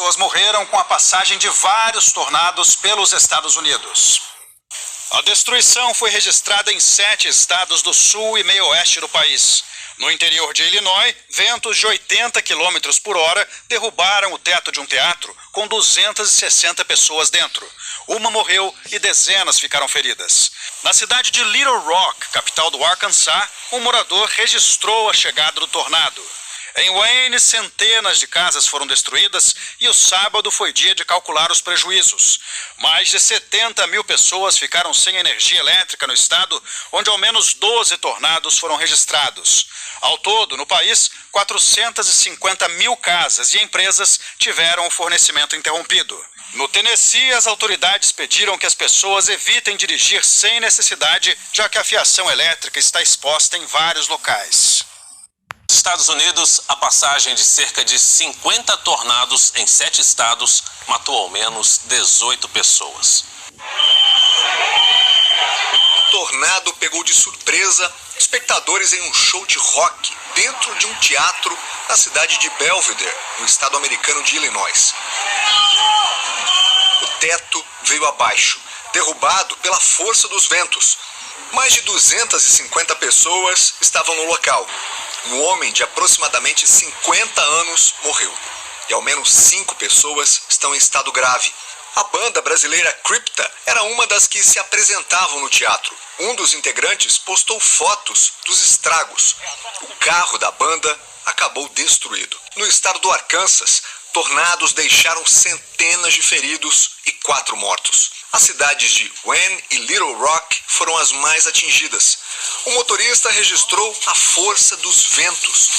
pessoas morreram com a passagem de vários tornados pelos Estados Unidos. A destruição foi registrada em 7 estados do sul e meio-oeste do país. No interior de Illinois, ventos de 80 km por hora derrubaram o teto de um teatro com 260 pessoas dentro. Uma morreu e dezenas ficaram feridas. Na cidade de Little Rock, capital do Arkansas, um morador registrou a chegada do tornado. Em Wayne, centenas de casas foram destruídas e o sábado foi dia de calcular os prejuízos. Mais de 70 mil pessoas ficaram sem energia elétrica no estado, onde ao menos 12 tornados foram registrados. Ao todo, no país, 450 mil casas e empresas tiveram o fornecimento interrompido. No Tennessee, as autoridades pediram que as pessoas evitem dirigir sem necessidade, já que a fiação elétrica está exposta em vários locais. Nos Estados Unidos, a passagem de cerca de 50 tornados em 7 estados matou ao menos 18 pessoas. O tornado pegou de surpresa espectadores em um show de rock dentro de um teatro na cidade de Belvidere, no estado americano de Illinois. O teto veio abaixo, derrubado pela força dos ventos. Mais de 250 pessoas estavam no local. Um homem de aproximadamente 50 anos morreu. E ao menos 5 pessoas estão em estado grave. A banda brasileira Crypta era uma das que se apresentavam no teatro. Um dos integrantes postou fotos dos estragos. O carro da banda acabou destruído. No estado do Arkansas, tornados deixaram centenas de feridos e 4 mortos. As cidades de Wayne e Little Rock foram as mais atingidas. O motorista registrou a força dos ventos.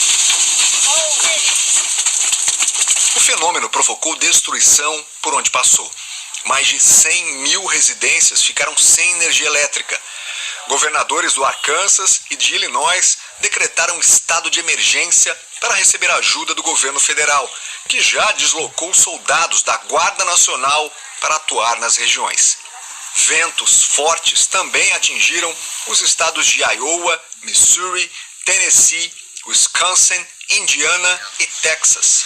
O fenômeno provocou destruição por onde passou. Mais de 100 mil residências ficaram sem energia elétrica. Governadores do Arkansas e de Illinois decretaram estado de emergência para receber ajuda do governo federal, que já deslocou soldados da Guarda Nacional para atuar nas regiões. Ventos fortes também atingiram os estados de Iowa, Missouri, Tennessee, Wisconsin, Indiana e Texas.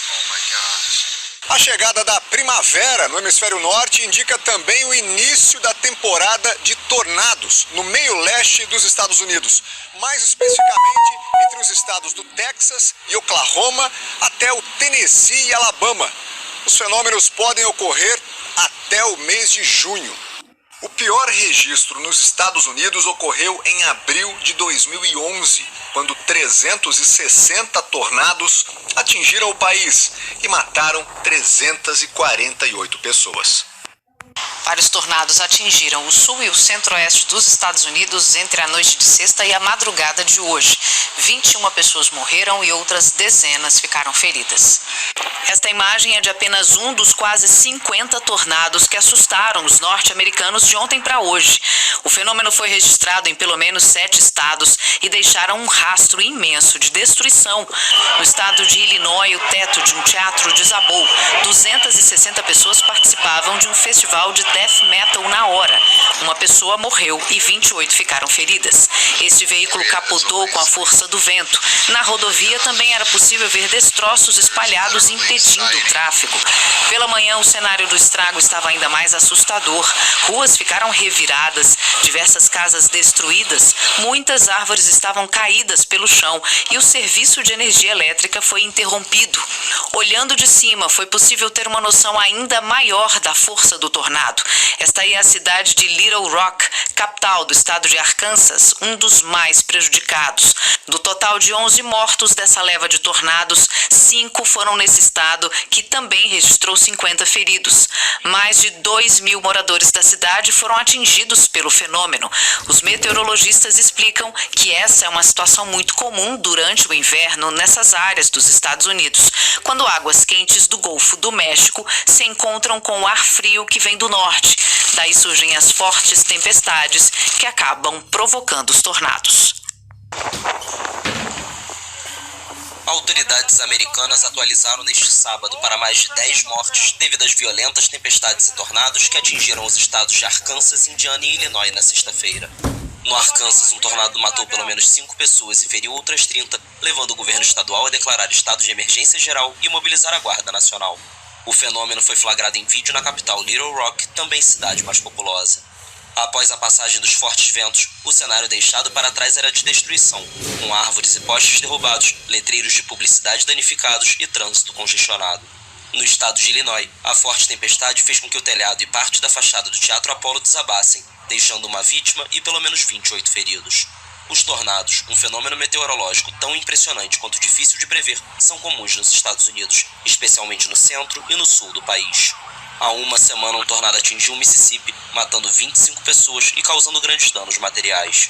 A chegada da primavera no hemisfério norte indica também o início da temporada de tornados no meio leste dos Estados Unidos, mais especificamente entre os estados do Texas e Oklahoma até o Tennessee e Alabama. Os fenômenos podem ocorrer até o mês de junho. O pior registro nos Estados Unidos ocorreu em abril de 2011, quando 360 tornados atingiram o país e mataram 348 pessoas. Vários tornados atingiram o sul e o centro-oeste dos Estados Unidos entre a noite de sexta e a madrugada de hoje. 21 pessoas morreram e outras dezenas ficaram feridas. Esta imagem é de apenas um dos quase 50 tornados que assustaram os norte-americanos de ontem para hoje. O fenômeno foi registrado em pelo menos 7 estados e deixaram um rastro imenso de destruição. No estado de Illinois, o teto de um teatro desabou. 260 pessoas participavam de um festival de death metal na hora. Uma pessoa morreu e 28 ficaram feridas. Este veículo capotou com a força do vento. Na rodovia também era possível ver destroços espalhados impedindo o tráfego. Pela manhã, o cenário do estrago estava ainda mais assustador. Ruas ficaram reviradas, diversas casas destruídas, muitas árvores estavam caídas pelo chão e o serviço de energia elétrica foi interrompido. Olhando de cima, foi possível ter uma noção ainda maior da força do tornado. Esta aí é a cidade de Little Rock, capital do estado de Arkansas, um dos mais prejudicados. Do total de 11 mortos dessa leva de tornados, 5 foram nesse estado, que também registrou 50 feridos. Mais de 2.000 moradores da cidade foram atingidos pelo fenômeno. Os meteorologistas explicam que essa é uma situação muito comum durante o inverno nessas áreas dos Estados Unidos, quando águas quentes do Golfo do México se encontram com o ar frio que vem do norte. Daí surgem as fortes tempestades que acabam provocando os tornados. Autoridades americanas atualizaram neste sábado para mais de 10 mortes devido às violentas tempestades e tornados que atingiram os estados de Arkansas, Indiana e Illinois na sexta-feira. No Arkansas, um tornado matou pelo menos 5 pessoas e feriu outras 30, levando o governo estadual a declarar estado de emergência geral e mobilizar a Guarda Nacional. O fenômeno foi flagrado em vídeo na capital Little Rock, também cidade mais populosa. Após a passagem dos fortes ventos, o cenário deixado para trás era de destruição, com árvores e postes derrubados, letreiros de publicidade danificados e trânsito congestionado. No estado de Illinois, a forte tempestade fez com que o telhado e parte da fachada do Teatro Apollo desabassem, deixando uma vítima e pelo menos 28 feridos. Os tornados, um fenômeno meteorológico tão impressionante quanto difícil de prever, são comuns nos Estados Unidos, especialmente no centro e no sul do país. Há uma semana, um tornado atingiu o Mississippi, matando 25 pessoas e causando grandes danos materiais.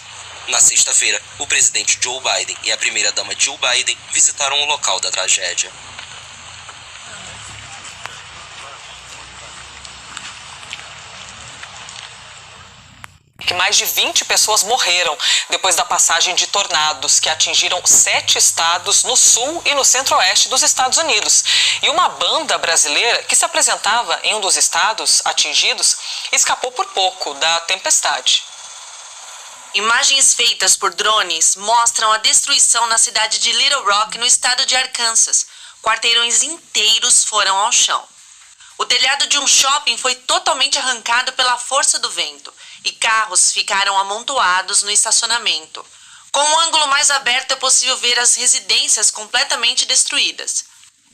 Na sexta-feira, o presidente Joe Biden e a primeira-dama Jill Biden visitaram o local da tragédia. Que mais de 20 pessoas morreram depois da passagem de tornados que atingiram 7 estados no sul e no centro-oeste dos Estados Unidos. E uma banda brasileira que se apresentava em um dos estados atingidos escapou por pouco da tempestade. Imagens feitas por drones mostram a destruição na cidade de Little Rock, no estado de Arkansas. Quarteirões inteiros foram ao chão. O telhado de um shopping foi totalmente arrancado pela força do vento e carros ficaram amontoados no estacionamento. Com um ângulo mais aberto é possível ver as residências completamente destruídas.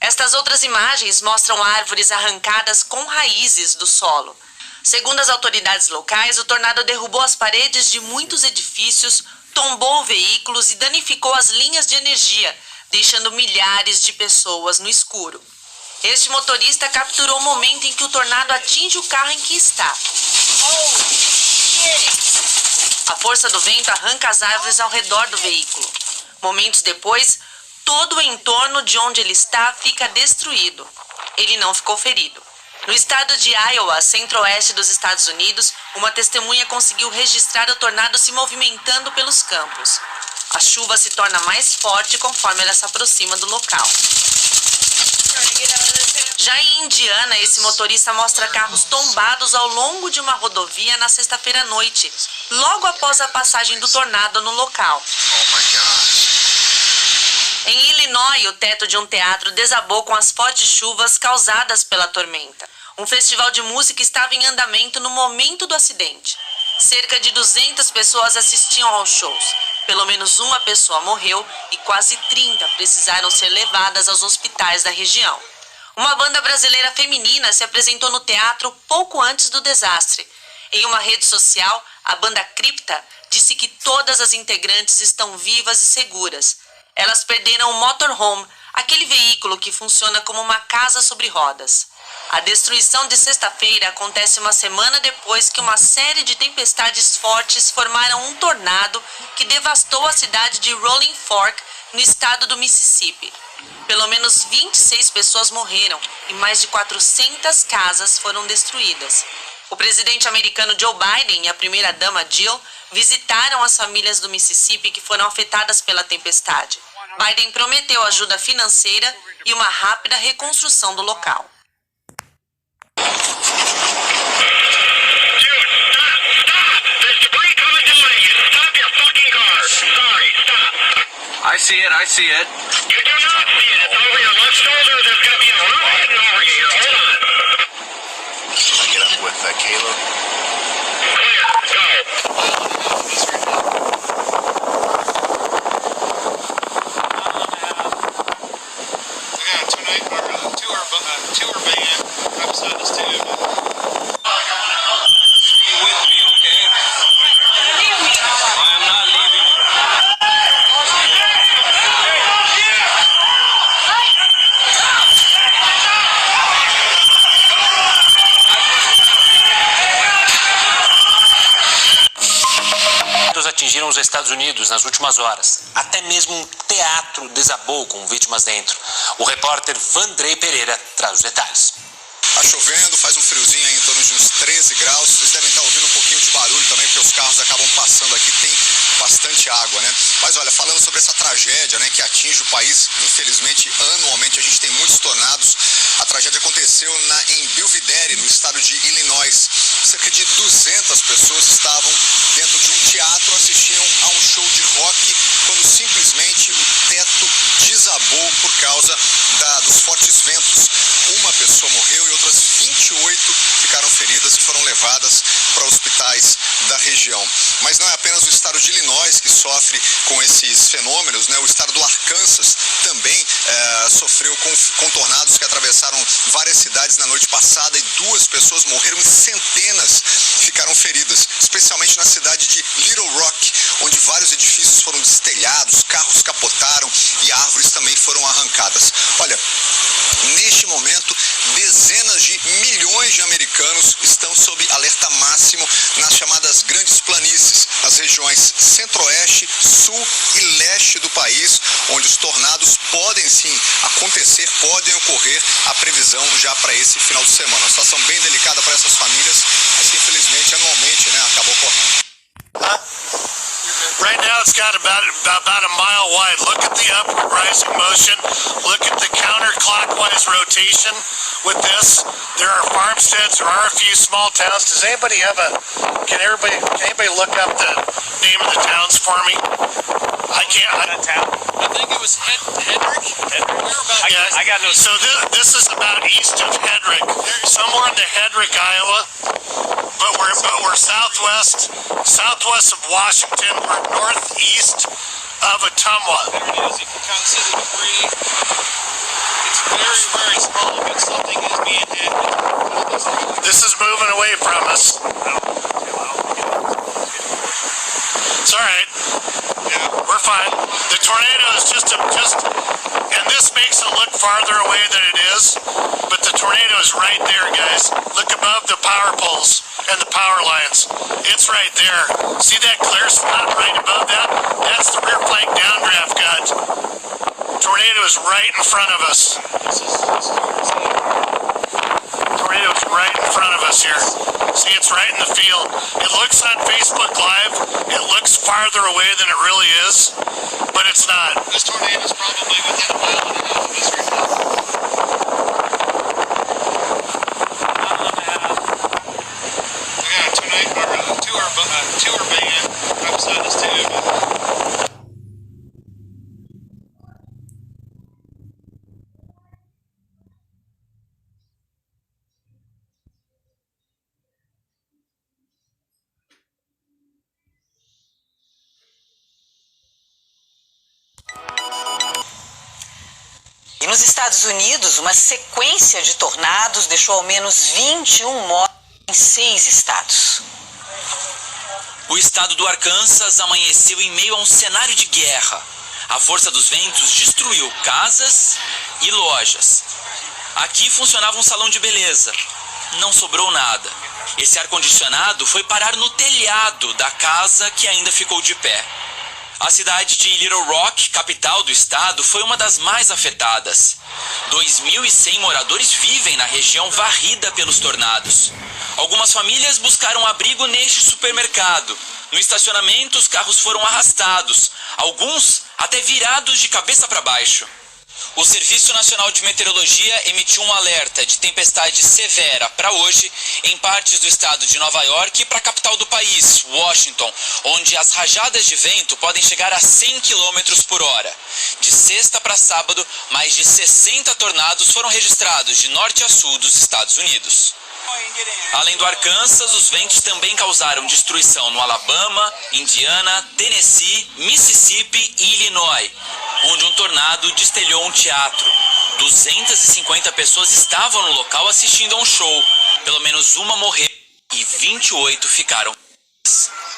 Estas outras imagens mostram árvores arrancadas com raízes do solo. Segundo as autoridades locais, o tornado derrubou as paredes de muitos edifícios, tombou veículos e danificou as linhas de energia, deixando milhares de pessoas no escuro. Este motorista capturou o momento em que o tornado atinge o carro em que está. A força do vento arranca as árvores ao redor do veículo. Momentos depois, todo o entorno de onde ele está fica destruído. Ele não ficou ferido. No estado de Iowa, centro-oeste dos Estados Unidos, uma testemunha conseguiu registrar o tornado se movimentando pelos campos. A chuva se torna mais forte conforme ela se aproxima do local. Já em Indiana, esse motorista mostra carros tombados ao longo de uma rodovia na sexta-feira à noite, logo após a passagem do tornado no local. Em Illinois, o teto de um teatro desabou com as fortes chuvas causadas pela tormenta. Um festival de música estava em andamento no momento do acidente. Cerca de 200 pessoas assistiam aos shows. Pelo menos uma pessoa morreu e quase 30 precisaram ser levadas aos hospitais da região. Uma banda brasileira feminina se apresentou no teatro pouco antes do desastre. Em uma rede social, a banda Cripta disse que todas as integrantes estão vivas e seguras. Elas perderam o motorhome, aquele veículo que funciona como uma casa sobre rodas. A destruição de sexta-feira acontece uma semana depois que uma série de tempestades fortes formaram um tornado que devastou a cidade de Rolling Fork, no estado do Mississippi. Pelo menos 26 pessoas morreram e mais de 400 casas foram destruídas. O presidente americano Joe Biden e a primeira-dama Jill visitaram as famílias do Mississippi que foram afetadas pela tempestade. Biden prometeu ajuda financeira e uma rápida reconstrução do local. I see it. You do not see it. It's over your left shoulder. There's going to be a room heading over here. Hold on. Can I get up with Caleb? Clear. Go. We got a tour van right beside us too. Stay with me, okay? I am not leaving you. Atingiram os Estados Unidos nas últimas horas. Até mesmo um teatro desabou com vítimas dentro. O repórter Vandrei Pereira traz os detalhes. Tá chovendo, faz um friozinho aí em torno de uns 13 graus. Vocês devem estar ouvindo um pouquinho de barulho também, porque os carros acabam passando aqui. Tem bastante água, né? Mas olha, falando sobre essa tragédia, né, que atinge o país, infelizmente, anualmente a gente tem muitos tornados. A tragédia aconteceu em Belvidere, no estado de Illinois. Cerca de 200 pessoas estavam dentro de um teatro, assistiam a um show de rock, quando simplesmente o teto desabou por causa dos fortes ventos. Uma pessoa morreu e outras 28 ficaram feridas e foram levadas para hospitais da região. Mas não é apenas o estado de Illinois que sofre com esses fenômenos, né? O estado do Arkansas também sofreu com tornados que atravessaram várias cidades na noite passada e 2 pessoas morreram e centenas ficaram feridas, especialmente na cidade de Little Rock, onde vários edifícios foram destelhados, carros capotaram e árvores também foram arrancadas. Olha, neste momento, dezenas de milhões de americanos estão sob alerta máximo nas chamadas grandes planícies, as regiões centro-oeste, sul e leste do país, onde os tornados podem sim acontecer, podem ocorrer. A previsão já para esse final de semana. Uma situação bem delicada para essas famílias, mas que infelizmente anualmente, né, acabou ocorrendo. Right now it's got about a mile wide. Look at the upward rising motion. Look at the counterclockwise rotation with this. There are farmsteads. There are a few small towns. Does anybody have can anybody look up the name of the towns for me? I can't. I think it was Hedrick. Yeah, I got no. So this is about east of Hedrick, somewhere in the Hedrick, Iowa. But we're southwest of Washington. We're northeast of Ottumwa. There it is. You can kind of see the debris. It's very, very small, but something is being hit. This is moving away from us. It's all right. Yeah. We're fine. The tornado is and this makes it look farther away than it is, but the tornado is right there, guys. Look above the power poles and the power lines. It's right there. See that clear spot right above that? That's the rear flank downdraft gun. Tornado is right in front of us. Tornado is right in front of us here. See, it's right in the field. It looks on Facebook Live, it looks farther away than it really is, but it's not. This tornado is probably within a mile and a half of us right now. We got a tour band right beside us too. E nos Estados Unidos, uma sequência de tornados deixou ao menos 21 mortos em 6 estados. O estado do Arkansas amanheceu em meio a um cenário de guerra. A força dos ventos destruiu casas e lojas. Aqui funcionava um salão de beleza. Não sobrou nada. Esse ar-condicionado foi parar no telhado da casa que ainda ficou de pé. A cidade de Little Rock, capital do estado, foi uma das mais afetadas. 2.100 moradores vivem na região varrida pelos tornados. Algumas famílias buscaram abrigo neste supermercado. No estacionamento, os carros foram arrastados, alguns até virados de cabeça para baixo. O Serviço Nacional de Meteorologia emitiu um alerta de tempestade severa para hoje em partes do estado de Nova York e para a capital do país, Washington, onde as rajadas de vento podem chegar a 100 km por hora. De sexta para sábado, mais de 60 tornados foram registrados de norte a sul dos Estados Unidos. Além do Arkansas, os ventos também causaram destruição no Alabama, Indiana, Tennessee, Mississippi e Illinois, onde um tornado destelhou um teatro. 250 pessoas estavam no local assistindo a um show. Pelo menos uma morreu e 28 ficaram.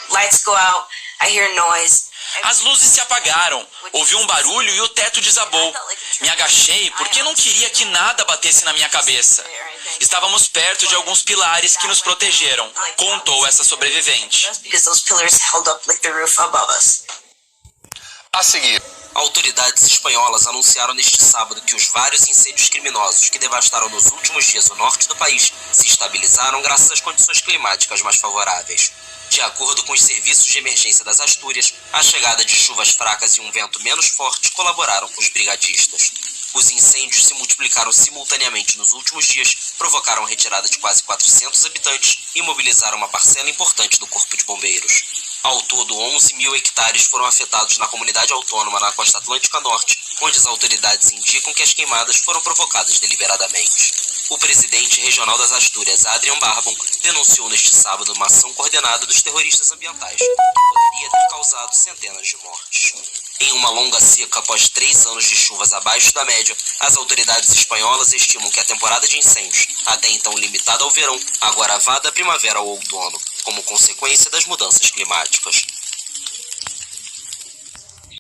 Lights go out, I hear noise. As luzes se apagaram, ouvi um barulho e o teto desabou. Me agachei porque não queria que nada batesse na minha cabeça. Estávamos perto de alguns pilares que nos protegeram, contou essa sobrevivente. A seguir, autoridades espanholas anunciaram neste sábado que os vários incêndios criminosos que devastaram nos últimos dias o norte do país se estabilizaram graças às condições climáticas mais favoráveis. De acordo com os serviços de emergência das Astúrias, a chegada de chuvas fracas e um vento menos forte colaboraram com os brigadistas. Os incêndios se multiplicaram simultaneamente nos últimos dias, provocaram a retirada de quase 400 habitantes e mobilizaram uma parcela importante do Corpo de Bombeiros. Ao todo, 11 mil hectares foram afetados na comunidade autônoma na costa atlântica norte, onde as autoridades indicam que as queimadas foram provocadas deliberadamente. O presidente regional das Astúrias, Adrian Barbon, denunciou neste sábado uma ação coordenada dos terroristas ambientais, que poderia ter causado centenas de mortes. Em uma longa seca após 3 anos de chuvas abaixo da média, as autoridades espanholas estimam que a temporada de incêndios, até então limitada ao verão, agora vá da primavera ao outono, como consequência das mudanças climáticas.